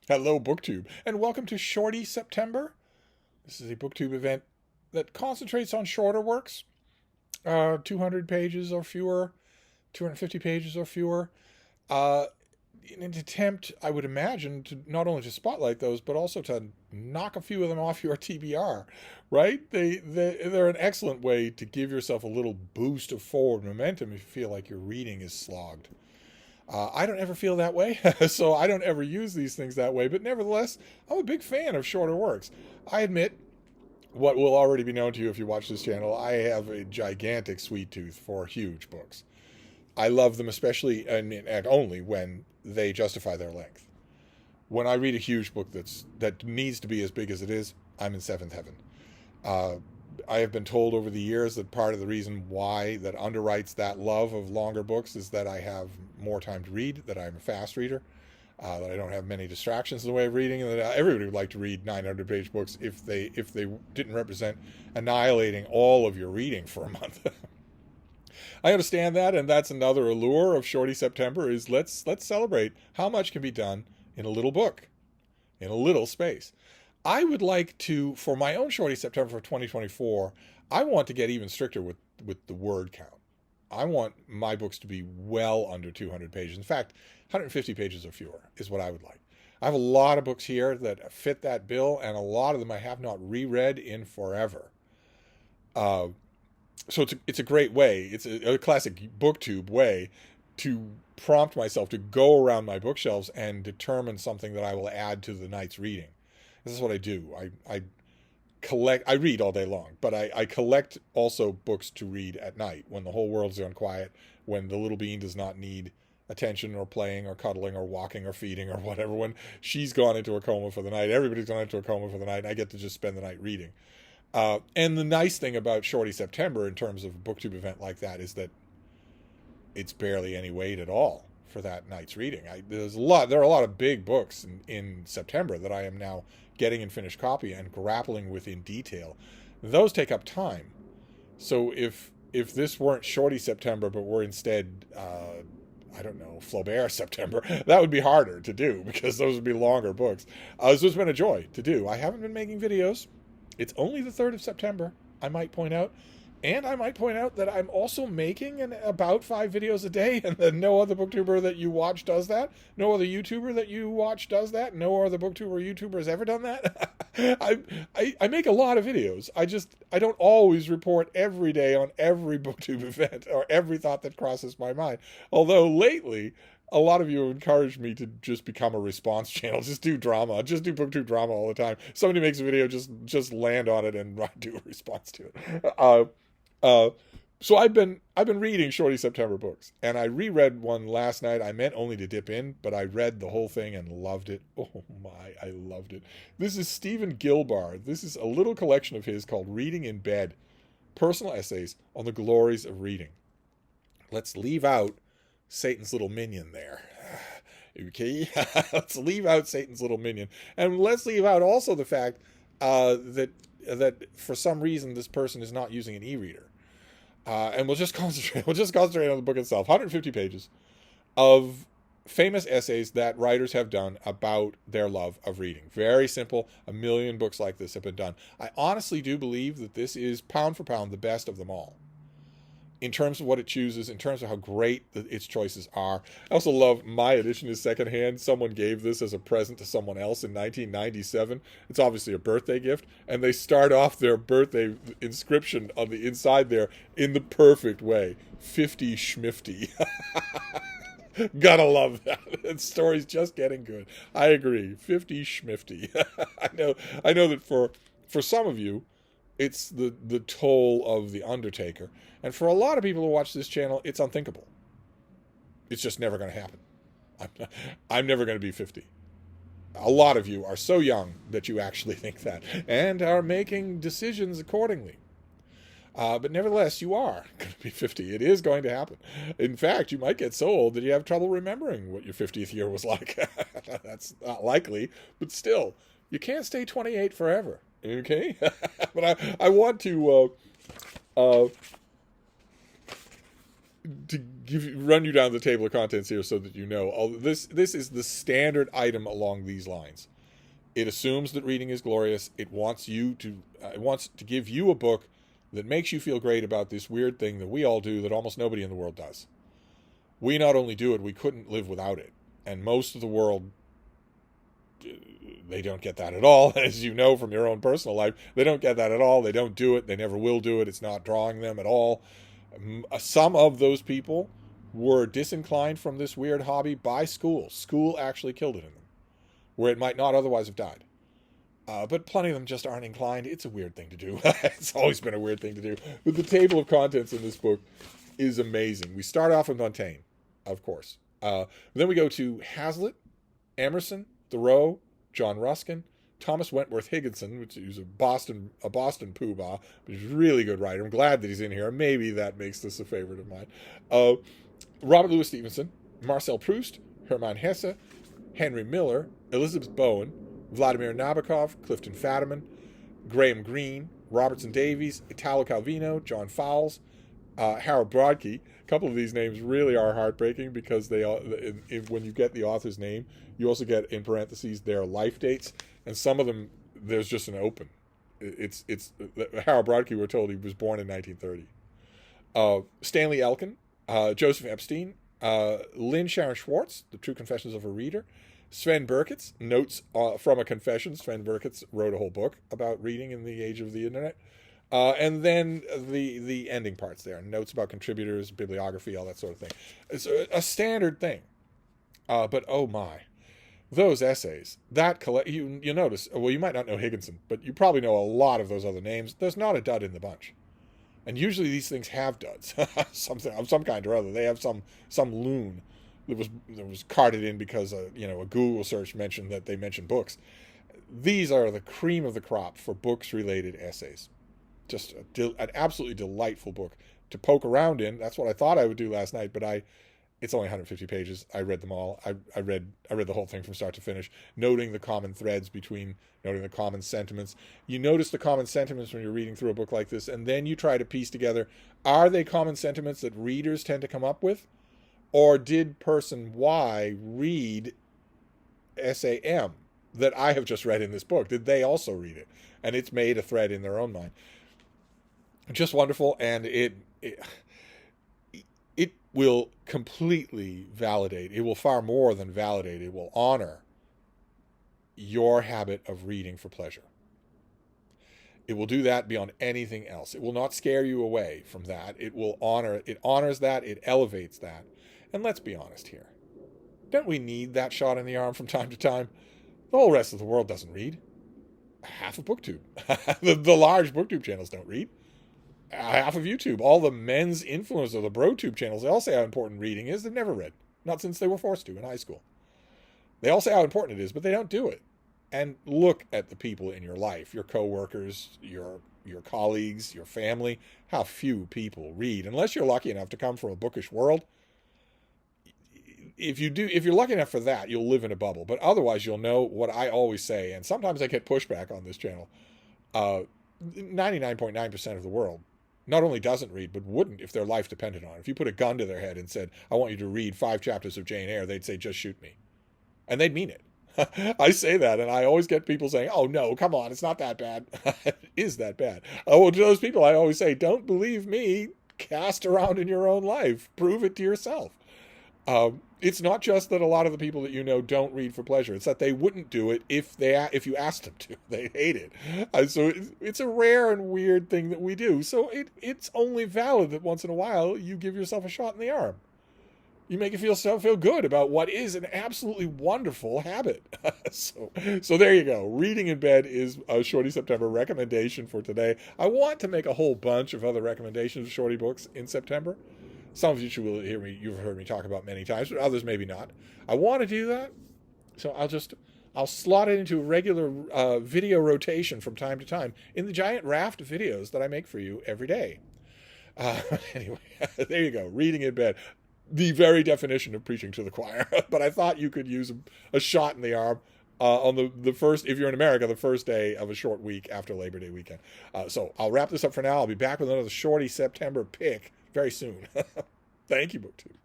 Hello, BookTube, and welcome to Shorty September. This is a BookTube event that concentrates on shorter works, 200 pages or fewer, 250 pages or fewer, uh, in an attempt, I would imagine, to not only to spotlight those, but also to knock a few of them off your TBR, right? They're an excellent way to give yourself a little boost of forward momentum if you feel like your reading is slogged. I don't ever feel that way, so I don't ever use these things that way. But nevertheless, I'm a big fan of shorter works. I admit, what will already be known to you if you watch this channel, I have a gigantic sweet tooth for huge books. I love them especially and only when they justify their length. When I read a huge book that needs to be as big as it is, I'm in seventh heaven. Uh, I have been told over the years that part of the reason why that underwrites that love of longer books is that I have more time to read, that I'm a fast reader, that I don't have many distractions in the way of reading, and that everybody would like to read 900-page books if they didn't represent annihilating all of your reading for a month. I understand that, and that's another allure of Shorty September is let's celebrate how much can be done in a little book, in a little space. I would like to, for my own Shorty September for 2024, I want to get even stricter with the word count. I want my books to be well under 200 pages. In fact, 150 pages or fewer is what I would like. I have a lot of books here that fit that bill, and a lot of them I have not reread in forever. Uh, so it's a great way. It's a classic BookTube way to prompt myself to go around my bookshelves and determine something that I will add to the night's reading. This is what I do. I collect. I read all day long, but I collect also books to read at night when the whole world's gone quiet, when the little bean does not need attention or playing or cuddling or walking or feeding or whatever. When she's gone into a coma for the night, everybody's gone into a coma for the night, and I get to just spend the night reading. And the nice thing about Shorty September in terms of a BookTube event like that is that it's barely any weight at all for that night's reading. There are a lot of big books in September that I am now getting in finished copy and grappling with in detail. Those take up time. So if this weren't Shorty September, but were instead, I don't know, Flaubert September, that would be harder to do because those would be longer books. So it's been a joy to do. I haven't been making videos. It's only the 3rd of September, I might point out. And I might point out that I'm also making about 5 videos a day, and that no other booktuber that you watch does that. No other YouTuber that you watch does that. No other booktuber or YouTuber has ever done that. I make a lot of videos. I don't always report every day on every booktube event or every thought that crosses my mind. Although lately, a lot of you have encouraged me to just become a response channel. Just do drama. Just do booktube drama all the time. Somebody makes a video, just land on it and do a response to it. Uh, so I've been reading Shorty September books, and I reread one last night. I meant only to dip in, but I read the whole thing and loved it. Oh my, I loved it. This is Stephen Gilbar. This is a little collection of his called Reading in Bed, personal essays on the glories of reading. Let's leave out Satan's little minion there. Okay, let's leave out Satan's little minion, and let's leave out also the fact that for some reason this person is not using an e-reader. And we'll just concentrate on the book itself. 150 pages of famous essays that writers have done about their love of reading. Very simple. A million books like this have been done. I honestly do believe that this is pound for pound the best of them all. In terms of what it chooses, in terms of how great its choices are. I also love my edition is secondhand. Someone gave this as a present to someone else in 1997. It's obviously a birthday gift, and they start off their birthday inscription on the inside there in the perfect way. 50 schmifty. Gotta love that. The story's just getting good. I agree. 50 schmifty. I know that for some of you, it's the toll of the Undertaker. And for a lot of people who watch this channel, it's unthinkable. It's just never going to happen. I'm never going to be 50. A lot of you are so young that you actually think that and are making decisions accordingly. But nevertheless, you are going to be 50. It is going to happen. In fact, you might get so old that you have trouble remembering what your 50th year was like. That's not likely, but still, you can't stay 28 forever. Okay? But I want to run you down the table of contents here so that you know. This is the standard item along these lines. It assumes that reading is glorious. It wants to give you a book that makes you feel great about this weird thing that we all do that almost nobody in the world does. We not only do it, we couldn't live without it. And most of the world, they don't get that at all. As you know from your own personal life, they don't get that at all. They don't do it. They never will do it. It's not drawing them at all. Some of those people were disinclined from this weird hobby by school. School actually killed it in them, where it might not otherwise have died. But plenty of them just aren't inclined. It's a weird thing to do. It's always been a weird thing to do. But the table of contents in this book is amazing. We start off with Montaigne, of course. Then we go to Hazlitt, Emerson, Thoreau, John Ruskin, Thomas Wentworth Higginson, which is a Boston poobah, but he's a really good writer. I'm glad that he's in here. Maybe that makes this a favorite of mine. Robert Louis Stevenson, Marcel Proust, Hermann Hesse, Henry Miller, Elizabeth Bowen, Vladimir Nabokov, Clifton Fadiman, Graham Greene, Robertson Davies, Italo Calvino, John Fowles, Harold Brodkey. A couple of these names really are heartbreaking because when you get the author's name, you also get in parentheses their life dates, and some of them there's just an open. It's Harold Brodkey. We're told he was born in 1930. Stanley Elkin, Joseph Epstein, Lynn Sharon Schwartz, The True Confessions of a Reader, Sven Berkitz, Notes from a Confession. Sven Berkitz wrote a whole book about reading in the age of the internet. And then the ending parts there, notes about contributors, bibliography, all that sort of thing. It's a standard thing. But oh my, those essays, you notice, well, you might not know Higginson, but you probably know a lot of those other names. There's not a dud in the bunch. And usually these things have duds, something of some kind or other. They have some loon that was carted in because a Google search mentioned that they mentioned books. These are the cream of the crop for books-related essays. Just an absolutely delightful book to poke around in. That's what I thought I would do last night, but it's only 150 pages. I read them all. I read the whole thing from start to finish, noting the common threads noting the common sentiments. You notice the common sentiments when you're reading through a book like this, and then you try to piece together, are they common sentiments that readers tend to come up with? Or did person Y read essay M that I have just read in this book? Did they also read it? And it's made a thread in their own mind. Just wonderful, and it will completely validate. It will far more than validate. It will honor your habit of reading for pleasure. It will do that beyond anything else. It will not scare you away from that. It honors that. It elevates that. And let's be honest here. Don't we need that shot in the arm from time to time? The whole rest of the world doesn't read. Half of BookTube. the large BookTube channels don't read. Half of YouTube. All the men's influencers, the BroTube channels, they all say how important reading is. They've never read. Not since they were forced to in high school. They all say how important it is, but they don't do it. And look at the people in your life, your coworkers, your colleagues, your family, how few people read. Unless you're lucky enough to come from a bookish world, if you're lucky enough for that, you'll live in a bubble. But otherwise, you'll know what I always say, and sometimes I get pushback on this channel. 99.9% of the world not only doesn't read, but wouldn't if their life depended on it. If you put a gun to their head and said, I want you to read 5 chapters of Jane Eyre, they'd say, just shoot me. And they'd mean it. I say that, and I always get people saying, oh, no, come on, it's not that bad. It is that bad. Oh, to those people, I always say, don't believe me. Cast around in your own life. Prove it to yourself. It's not just that a lot of the people that you know don't read for pleasure. It's that they wouldn't do it if you asked them to. They hate it. So it's a rare and weird thing that we do. So it's only valid that once in a while you give yourself a shot in the arm. You make yourself feel good about what is an absolutely wonderful habit. So there you go. Reading in bed is a Shorty September recommendation for today. I want to make a whole bunch of other recommendations of Shorty books in September. Some of you will hear me. You've heard me talk about many times, but others maybe not. I want to do that, so I'll slot it into a regular video rotation from time to time in the giant raft of videos that I make for you every day. Anyway, there you go. Reading in bed, the very definition of preaching to the choir. But I thought you could use a shot in the arm on the first, if you're in America, the first day of a short week after Labor Day weekend. So I'll wrap this up for now. I'll be back with another Shorty September pick very soon. Thank you, BookTube.